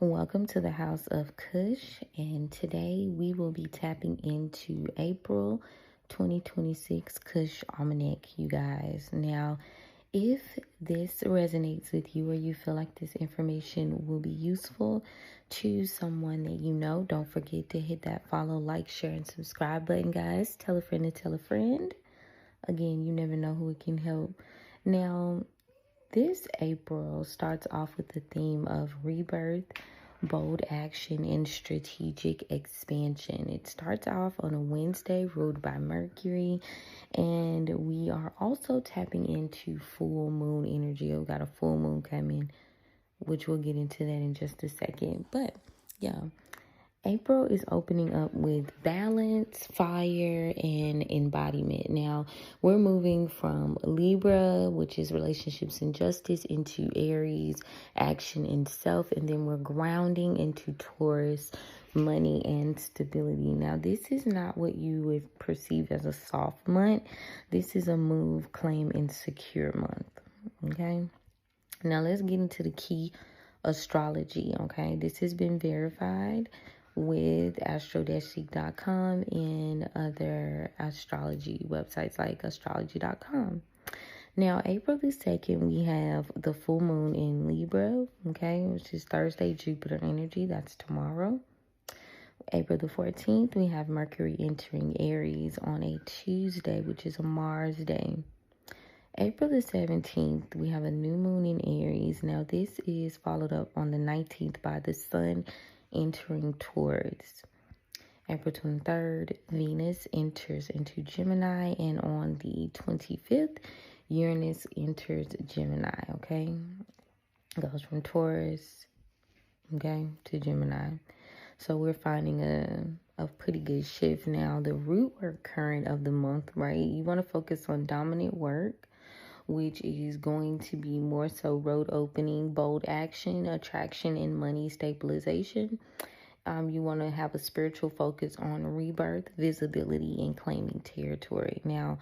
Welcome to the House of Cush, and today we will be tapping into April 2026 Cush Almanac, you guys. Now, if this resonates with you or you feel like this information will be useful to someone that you know, don't forget to hit that follow, like, share, and subscribe button, guys. Tell a friend to tell a friend. Again, you never know who it can help. Now, this April starts off with the theme of rebirth, bold action, and strategic expansion. It starts off on a Wednesday, ruled by Mercury, and we are also tapping into full moon energy. We've got a full moon coming, which we'll get into that in just a second. But yeah, April is opening up with balance, fire, and embodiment. Now, we're moving from Libra, which is relationships and justice, into Aries, action and self, and then we're grounding into Taurus, money and stability. Now, this is not what you would perceive as a soft month. This is a move, claim, and secure month. Okay? Now, let's get into the key astrology. Okay? This has been verified with astro-seek.com and other astrology websites like astrology.com. Now, April the 2nd, we have the full moon in Libra, okay, which is Thursday, Jupiter energy. That's tomorrow. April the 14th, we have Mercury entering Aries on a Tuesday, which is a Mars day. April the 17th, we have a new moon in Aries. Now, this is followed up on the 19th by the Sun entering Taurus. April 23rd, Venus enters into Gemini, and on the 25th, Uranus enters Gemini, okay? Goes from Taurus, okay, to Gemini. So we're finding a pretty good shift now. The root work current of the month, right? You want to focus on dominant work, which is going to be more so road opening, bold action, attraction, and money stabilization. You want to have a spiritual focus on rebirth, visibility, and claiming territory. Now,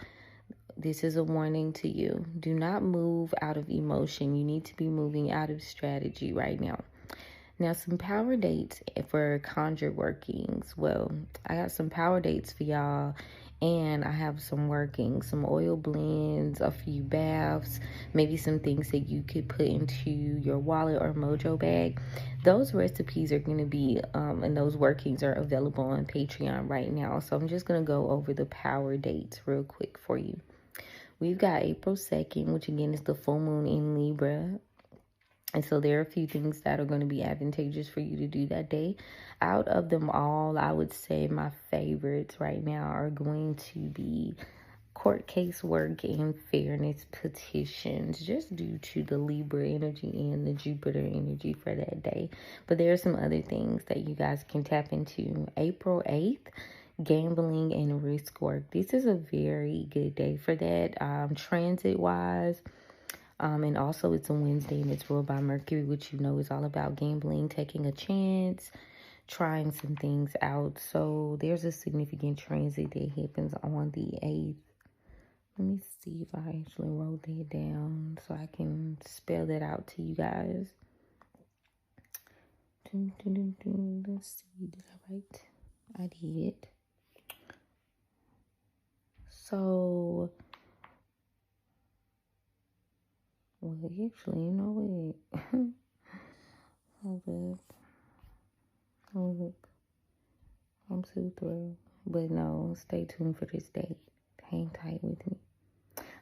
this is a warning to you. Do not move out of emotion. You need to be moving out of strategy right now. Now, some power dates for conjure workings. Well, I got some power dates for y'all, and I have some workings, some oil blends, a few baths, maybe some things that you could put into your wallet or mojo bag. Those recipes are going to be, and those workings are available on Patreon right now. So I'm just going to go over the power dates real quick for you. We've got April 2nd, which again is the full moon in Libra. And so there are a few things that are going to be advantageous for you to do that day. Out of them all, I would say my favorites right now are going to be court case work and fairness petitions, just due to the Libra energy and the Jupiter energy for that day. But there are some other things that you guys can tap into. April 8th, gambling and risk work. This is a very good day for that. Transit-wise, and also it's a Wednesday and it's ruled by Mercury, which you know is all about gambling, taking a chance, trying some things out. So there's a significant transit that happens on the 8th. Let me see if I actually wrote that down so I can spell that out to you guys. Let's see, did I write? I did. So, well, actually, you know what? Hold up. I'm so thrilled. But no, stay tuned for this date. Hang tight with me.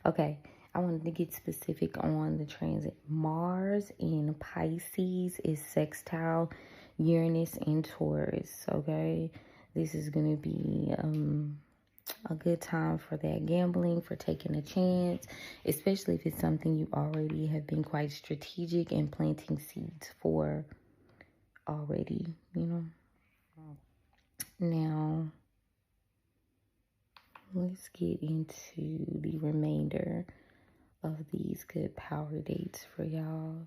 Okay, I wanted to get specific on the transit. Mars in Pisces is sextile Uranus in Taurus, okay? This is going to be a good time for that gambling, for taking a chance, especially if it's something you already have been quite strategic and planting seeds for already, you know? Now, let's get into the remainder of these good power dates for y'all.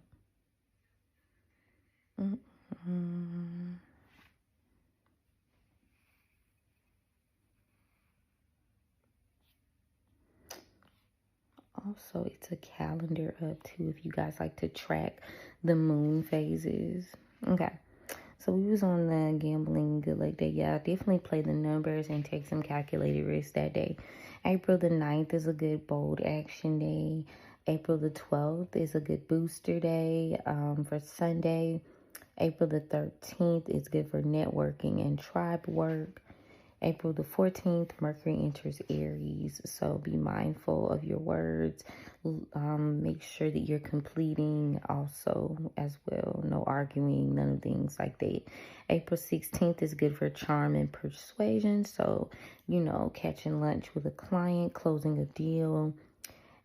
Also, it's a calendar up too if you guys like to track the moon phases. Okay. So we was on the gambling good luck day. Yeah, definitely play the numbers and take some calculated risks that day. April the 9th is a good bold action day. April the 12th is a good booster day for Sunday. April the 13th is good for networking and tribe work. April the 14th, Mercury enters Aries, so be mindful of your words. Make sure that you're completing also as well. No arguing, none of things like that. April 16th is good for charm and persuasion, so, catching lunch with a client, closing a deal.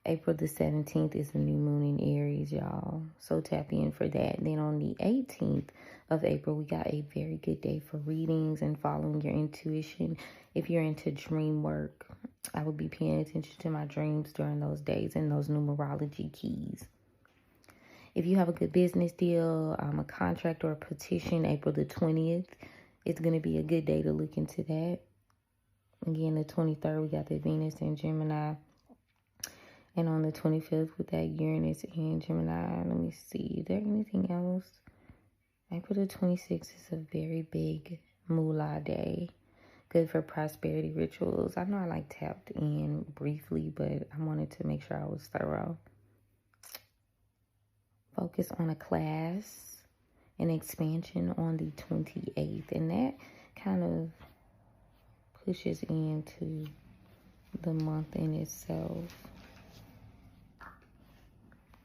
April the 17th is a new moon in Aries, y'all. So tap in for that. Then on the 18th of April, we got a very good day for readings and following your intuition. If you're into dream work, I would be paying attention to my dreams during those days and those numerology keys. If you have a good business deal, a contract or a petition, April the 20th, it's going to be a good day to look into that. Again, the 23rd, we got the Venus and Gemini. And on the 25th, with that Uranus and Gemini, let me see, is there anything else? April the 26th is a very big moolah day. Good for prosperity rituals. I know I tapped in briefly, but I wanted to make sure I was thorough. Focus on a class and expansion on the 28th. And that kind of pushes into the month in itself.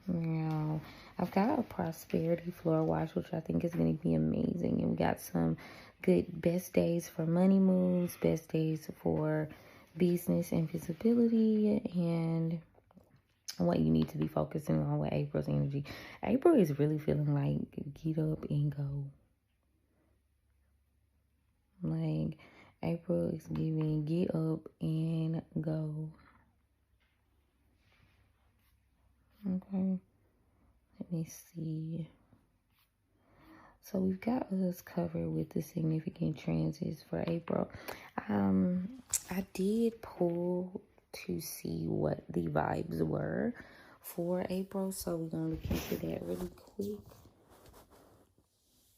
Now, I've got a prosperity floor watch, which I think is going to be amazing. And we got some good best days for money moves, best days for business and visibility, and what you need to be focusing on with April's energy. April is really feeling like get up and go. Like, April is giving get up and go. Okay. Let me see. So we've got us covered with the significant transits for April. I did pull to see what the vibes were for April. So we're going to look into that really quick.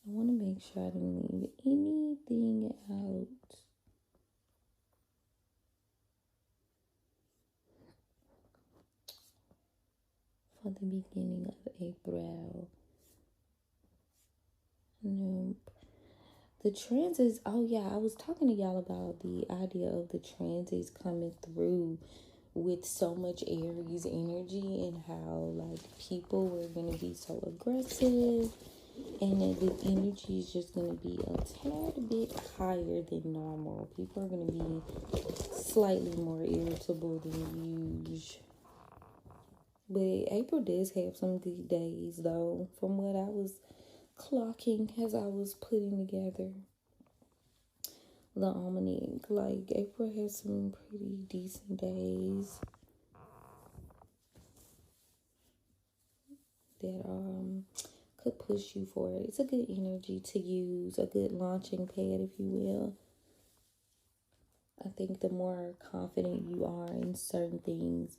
I want to make sure I didn't leave anything out. For the beginning of April. Nope. The transits, oh yeah, I was talking to y'all about the idea of the transits coming through with so much Aries energy and how people were going to be so aggressive and that the energy is just going to be a tad bit higher than normal. People are going to be slightly more irritable than usual. But April does have some good days though, from what I was clocking as I was putting together the almanac. April has some pretty decent days that could push you forward. It's a good energy to use, a good launching pad, if you will. I think the more confident you are in certain things,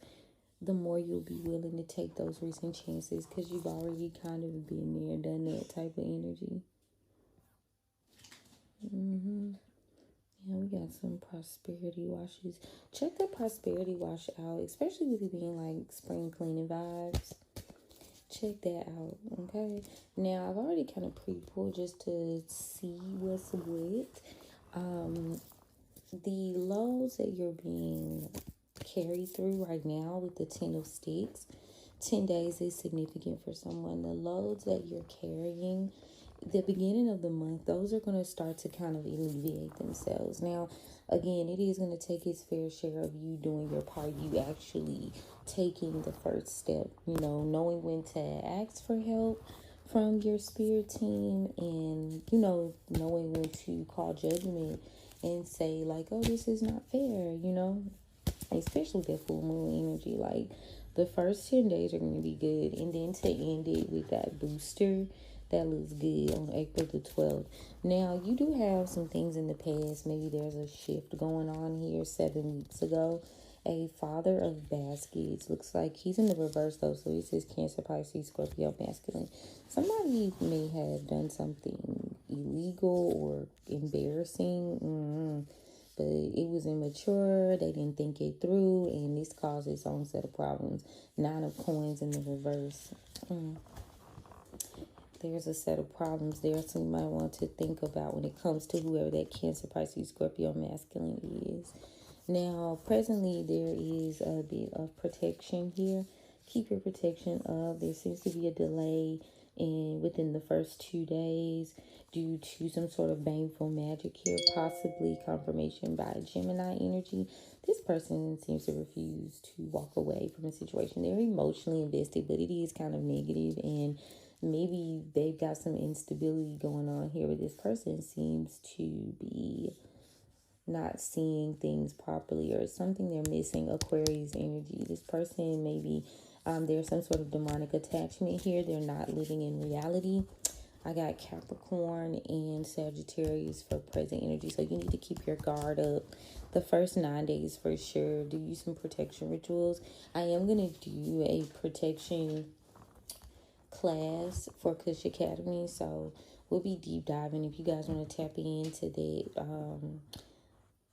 the more you'll be willing to take those recent chances because you've already kind of been there, done that type of energy. Yeah, we got some prosperity washes. Check the prosperity wash out, especially with it being spring cleaning vibes. Check that out, okay? Now, I've already kind of pre-pulled just to see what's what. The lows that you're being carried through right now with the 10 of sticks, 10 days is significant for someone. The loads that you're carrying, the beginning of the month, those are going to start to kind of alleviate themselves. Now, again, it is going to take its fair share of you doing your part, you actually taking the first step, knowing when to ask for help from your spirit team and, knowing when to call judgment and say, oh, this is not fair, especially that full moon energy. The first 10 days are going to be good, and then to end it with that booster, that looks good on April the 12th. Now, you do have some things in the past. Maybe there's a shift going on here 7 weeks ago. A father of baskets. Looks like he's in the reverse, though. So he says Cancer, Pisces, Scorpio, masculine. Somebody may have done something illegal or embarrassing. But it was immature. They didn't think it through, and this caused its own set of problems. 9 of coins in the reverse. There's a set of problems there, so you might want to think about when it comes to whoever that Cancer, Pisces, Scorpio masculine is. Now, presently, there is a bit of protection here. Keep your protection up. There seems to be a delay within the first 2 days due to some sort of baneful magic here, possibly confirmation by Gemini energy. This person seems to refuse to walk away from a situation. They're emotionally invested, but it is kind of negative, and maybe they've got some instability going on here, but this person seems to be not seeing things properly, or something they're missing. Aquarius energy. This person maybe there's some sort of demonic attachment here. They're not living in reality. I got Capricorn and Sagittarius for present energy. So you need to keep your guard up the first 9 days for sure. Do you some protection rituals. I am going to do a protection class for Cush Academy. So we'll be deep diving. If you guys want to tap into that,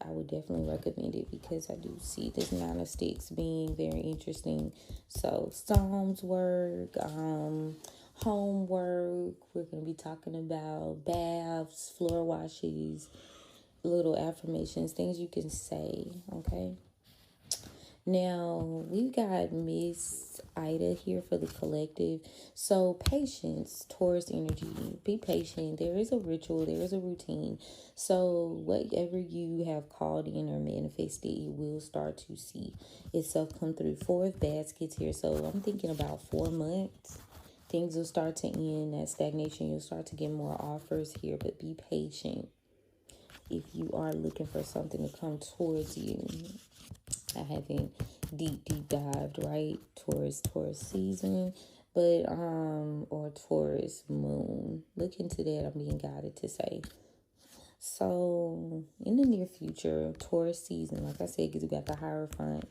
I would definitely recommend it, because I do see this 9 of Sticks being very interesting. So Psalms work, homework. We're going to be talking about baths, floor washes, little affirmations, things you can say, okay? Now, we've got Miss Ida here for the collective. So, patience, Taurus energy. Be patient. There is a ritual. There is a routine. So, whatever you have called in or manifested, you will start to see itself come through. 4 of baskets here. So, I'm thinking about 4 months. Things will start to end. That stagnation, you'll start to get more offers here. But be patient if you are looking for something to come towards you. I haven't deep dived, right? Taurus season, but or Taurus moon. Look into that. I'm being guided to say. So in the near future, Taurus season, like I said, because we got the Hierophant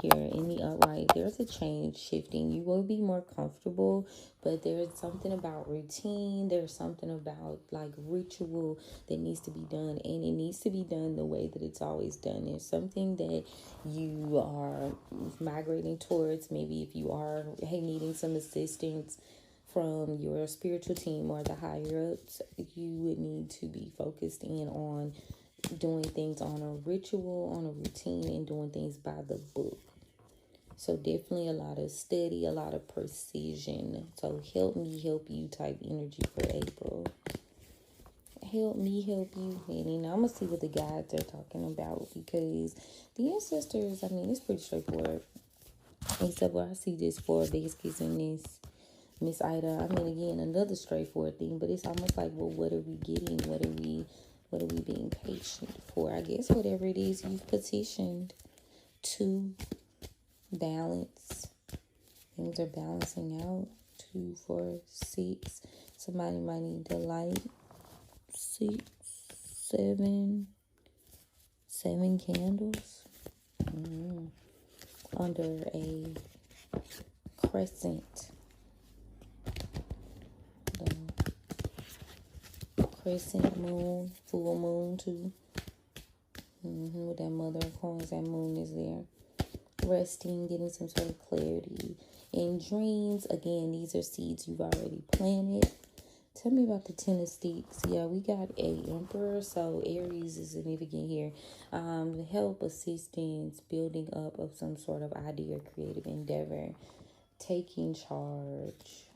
here in the upright, there's a change shifting. You will be more comfortable, but there's something about routine. There's something about like ritual that needs to be done, and it needs to be done the way that it's always done. There's something that you are migrating towards. Maybe if you are needing some assistance from your spiritual team or the higher ups, you would need to be focused in on doing things on a ritual, on a routine, and doing things by the book. So definitely a lot of study, a lot of precision. So help me help you type energy for April. Help me help you, honey. Now I'm going to see what the guides are talking about, because the ancestors, I mean, it's pretty straightforward. Except where I see this 4 baskets in this Miss Ida. I mean, again, another straightforward thing, but it's almost like, well, what are we getting? What are we being patient for? I guess whatever it is you've petitioned to balance. Things are balancing out. 2, 4, 6. Somebody might need to light 6, 7 candles under a crescent. Crescent moon, full moon too. With that mother of coins, that moon is there. Resting, getting some sort of clarity. In dreams, again, these are seeds you've already planted. Tell me about the 10 of Sticks. Yeah, we got a Emperor, so Aries is significant here. Help, assistance, building up of some sort of idea or creative endeavor. Taking charge.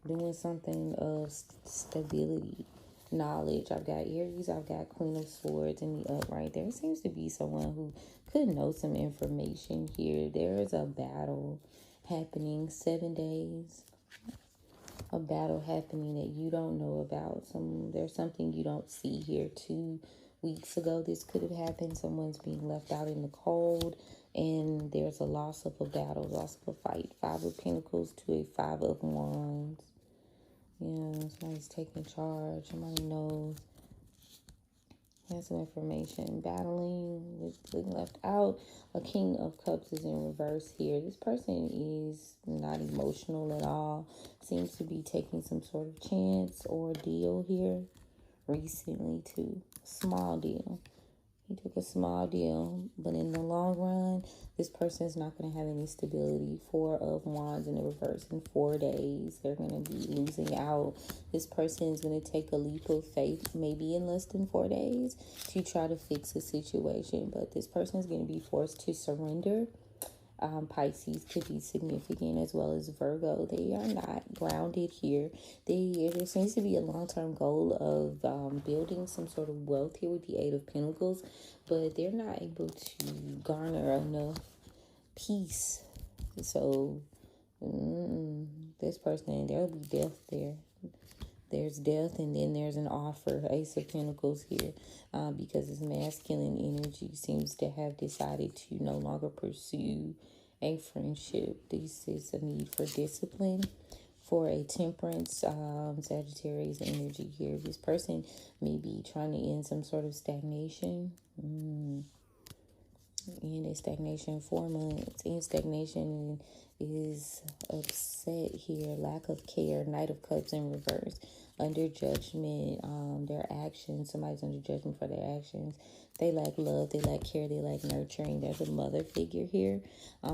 Doing something of stability, knowledge. I've got Aries, I've got Queen of Swords in the upright. There seems to be someone who could know some information here. There is a battle happening, 7 days. A battle happening that you don't know about. There's something you don't see here. 2 weeks ago, this could have happened. Someone's being left out in the cold, and there's a loss of a battle, loss of a fight. 5 of Pentacles to a 5 of Wands. Yeah, somebody's taking charge. Somebody knows. That's some information. Battling with being left out. A King of Cups is in reverse here. This person is not emotional at all. Seems to be taking some sort of chance or deal here recently too. Small deal. He took a small deal, but in the long run, this person is not going to have any stability. Four of Wands in the reverse in 4 days. They're going to be losing out. This person is going to take a leap of faith, maybe in less than 4 days, to try to fix a situation. But this person is going to be forced to surrender. Pisces could be significant, as well as Virgo. They are not grounded here. There seems to be a long-term goal of building some sort of wealth here with the Eight of Pentacles, but they're not able to garner enough peace. So this person, there'll be death there. There's death, and then there's an offer. Ace of Pentacles here, because his masculine energy seems to have decided to no longer pursue a friendship. This is a need for discipline. For a Temperance, Sagittarius energy here. This person may be trying to end some sort of stagnation. In a stagnation, 4 months in stagnation, is upset here. Lack of care. Knight of Cups in reverse. Under judgment, their actions. Somebody's under judgment for their actions. They lack love, they lack care, they lack nurturing. There's a mother figure here.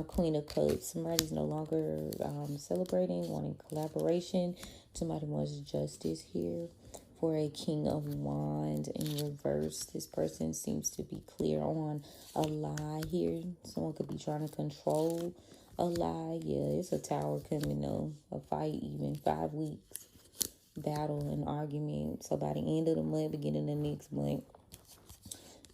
Queen of Cups. Somebody's no longer celebrating, wanting collaboration. Somebody wants justice here. For a King of Wands in reverse, this person seems to be clear on a lie here. Someone could be trying to control a lie. Yeah, it's a Tower coming though. A fight, even 5 weeks. Battle and argument. So by the end of the month, beginning of the next month.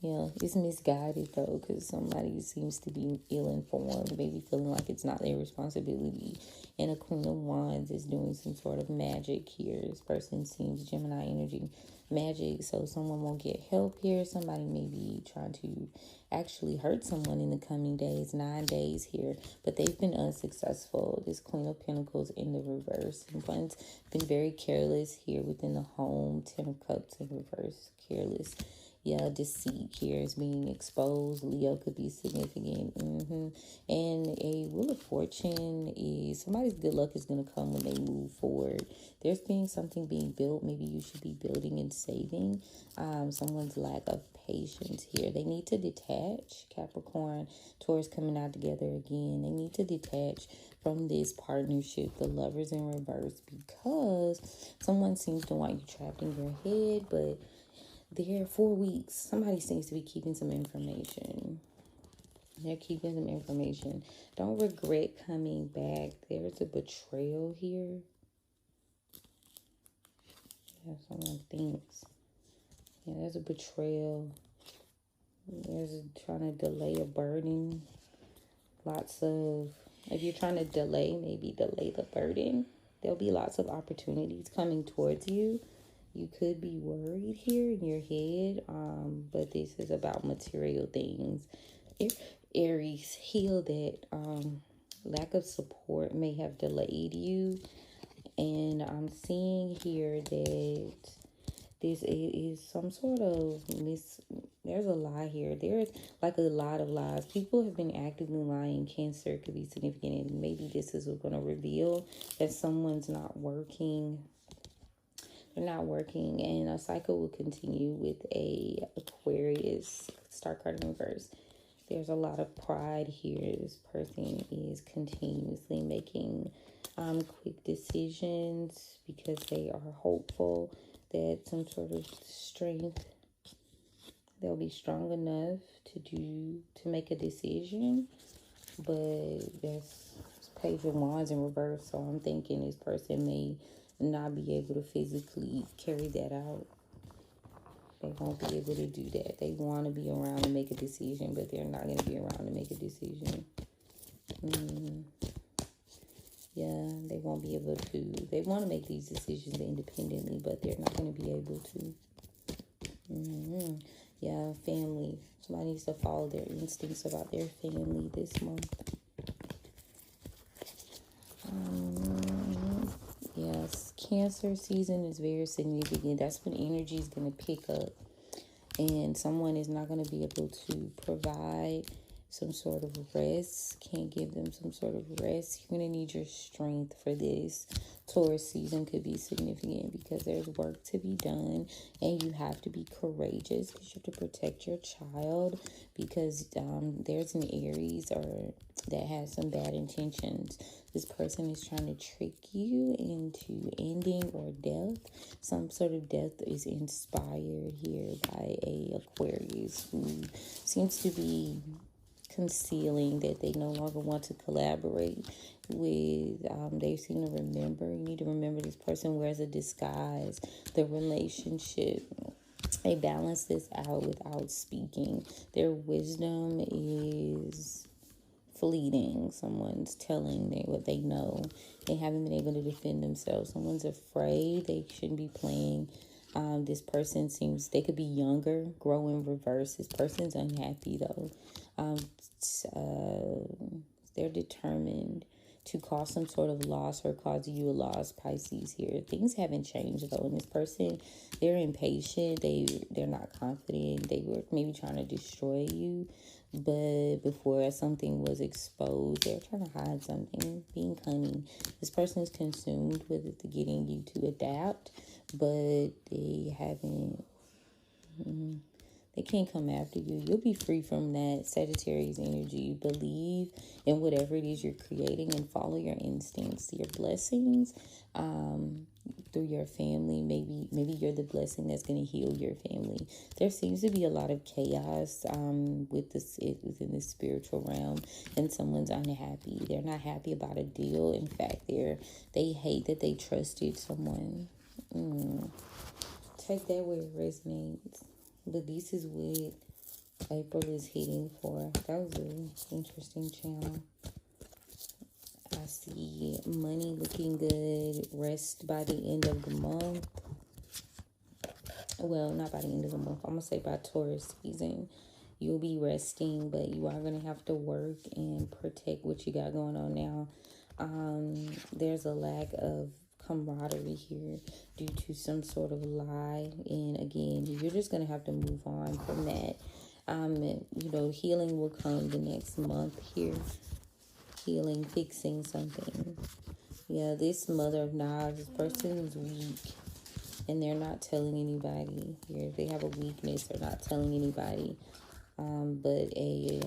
Yeah, it's misguided though, because somebody seems to be ill-informed, maybe feeling like it's not their responsibility. And a Queen of Wands is doing some sort of magic here. This person seems Gemini energy magic, so someone won't get help here. Somebody may be trying to actually hurt someone in the coming days, 9 days here, but they've been unsuccessful. This Queen of Pentacles in the reverse. And one's been very careless here within the home. 10 of Cups in reverse, careless. Yeah, deceit here is being exposed. Leo could be significant. And a Wheel of Fortune is somebody's good luck is going to come when they move forward. There's being something being built. Maybe you should be building and saving. Someone's lack of patience here. They need to detach. Capricorn, Taurus coming out together again. They need to detach from this partnership, the Lovers in reverse, because someone seems to want you trapped in your head, but there 4 weeks, somebody seems to be keeping some information. They're keeping some information. Don't regret coming back. There's a betrayal here. Yeah, someone thinks. Yeah, there's a betrayal. There's trying to delay a burden. Lots of, if you're trying to delay, maybe delay the burden. There'll be lots of opportunities coming towards you. You could be worried here in your head, but this is about material things. Aries, heal that. Lack of support may have delayed you. And I'm seeing here that this is some sort of there's a lie here. There's like a lot of lies. People have been actively lying. Cancer could be significant. And maybe this is going to reveal that someone's not working. They're not working, and a cycle will continue with a Aquarius star card in reverse. There's a lot of pride here. This person is continuously making quick decisions because they are hopeful that some sort of strength, they'll be strong enough to make a decision. But there's Page of Wands in reverse, so I'm thinking this person may not be able to physically carry that out. They won't be able to do that. They want to be around to make a decision, but they're not going to be around to make a decision. Yeah, they won't be able to. They want to make these decisions independently, but they're not going to be able to. Yeah, family. Somebody needs to follow their instincts about their family this month. Yes, Cancer season is very significant. That's when energy is going to pick up. and someone is not going to be able to provide some sort of rest, can't give them some sort of rest. You're going to need your strength for this. Taurus season could be significant because there's work to be done, and you have to be courageous because you have to protect your child, because there's an Aries or that has some bad intentions. This person is trying to trick you into ending or death. Some sort of death is inspired here by a Aquarius who seems to be concealing that they no longer want to collaborate with. They seem to remember. You need to remember this person wears a disguise. The relationship, they balance this out without speaking. Their wisdom is fleeting. Someone's telling them what they know. They haven't been able to defend themselves. Someone's afraid. They shouldn't be playing. This person seems, they could be younger, grow in reverse. This person's unhappy though. They're determined to cause some sort of loss or cause you a loss, Pisces here. Things haven't changed though. And this person, they're impatient. They're not confident. They were maybe trying to destroy you. But before something was exposed, they're trying to hide something, being cunning. This person is consumed with getting you to adapt, but they haven't, they can't come after you. You'll be free from that Sagittarius energy. Believe in whatever it is you're creating and follow your instincts. Your blessings through your family. Maybe you're the blessing that's going to heal your family. There seems to be a lot of chaos within the spiritual realm, and someone's unhappy. They're not happy about a deal. In fact, they hate that they trusted someone. Take that where it resonates. But this is what April is hitting for. That was an interesting channel. I see money looking good. Rest by the end of the month. Well, not by the end of the month. I'm going to say by Taurus season. You'll be resting, but you are going to have to work and protect what you got going on now. There's a lack of camaraderie here due to some sort of lie, and again, you're just gonna have to move on from that. Healing will come the next month here. Healing, fixing something. Yeah, this Mother of Knives, this person is weak and they're not telling anybody here. If they have a weakness, they're not telling anybody. But a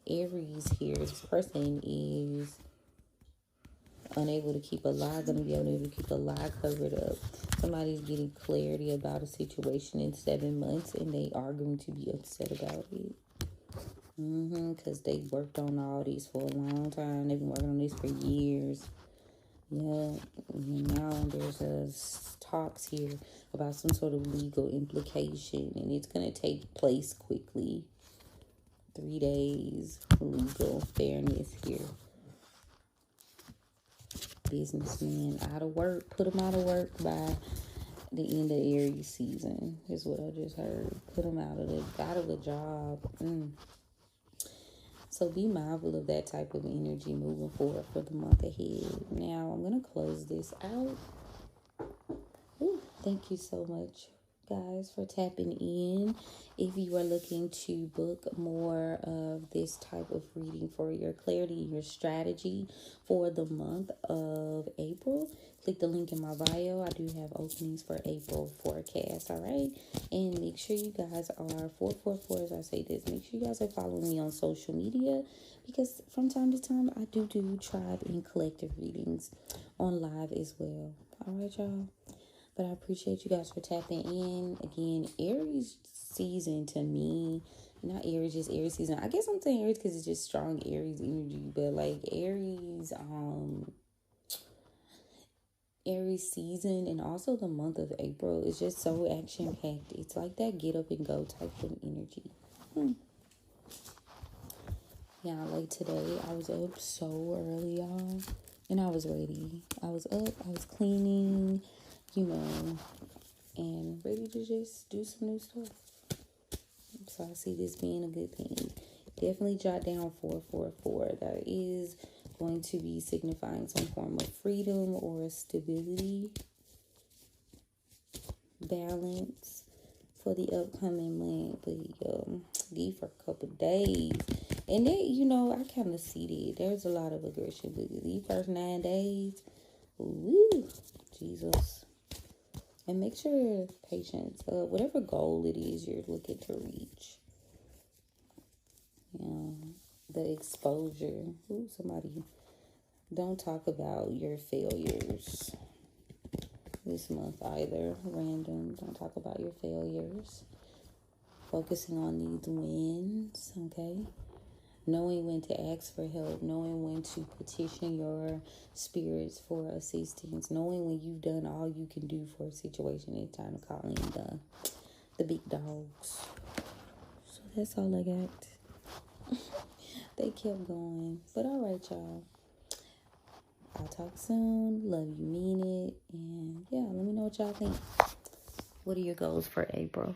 Aries here, this person is unable to keep a lie, going to be unable to keep a lie covered up. Somebody's getting clarity about a situation in 7 months, and they are going to be upset about it. Because they worked on all these for a long time. They've been working on this for years. Yeah, now there's talks here about some sort of legal implication, and it's going to take place quickly. 3 days, legal fairness here. Businessman out of work, put them out of work by the end of Aries season is what I just heard. Put them out of a job. So be mindful of that type of energy moving forward for the month ahead. Now I'm gonna close this out. Thank you so much, guys, for tapping in. If you are looking to book more of this type of reading for your clarity, your strategy for the month of April, click the link in my bio. I do have openings for April forecast, all right? And make sure you guys are 444 as I say this. Make sure you guys are following me on social media, because from time to time I do tribe and collective readings on live as well. All right, y'all. But I appreciate you guys for tapping in. Again, Aries season to me, not Aries, just Aries season. I guess I'm saying Aries because it's just strong Aries energy. But like Aries season and also the month of April is just so action-packed. It's like that get up and go type of energy. Yeah, like today I was up so early, y'all. And I was ready. I was up, I was cleaning, and ready to just do some new stuff. So I see this being a good thing. Definitely jot down 444. That is going to be signifying some form of freedom or stability, balance. for the upcoming month, but these for a couple days. And then, you know, I kind of see that there's a lot of aggression, but these first 9 days, woo, Jesus. And make sure patience, whatever goal it is you're looking to reach. The exposure. Ooh, somebody, don't talk about your failures this month either. Random, don't talk about your failures. Focusing on these wins, okay? Knowing when to ask for help, knowing when to petition your spirits for assistance, knowing when you've done all you can do for a situation. It's time to call in the big dogs. So that's all I got. They kept going. But all right, y'all. I'll talk soon. Love you, mean it. And yeah, let me know what y'all think. What are your goals for April?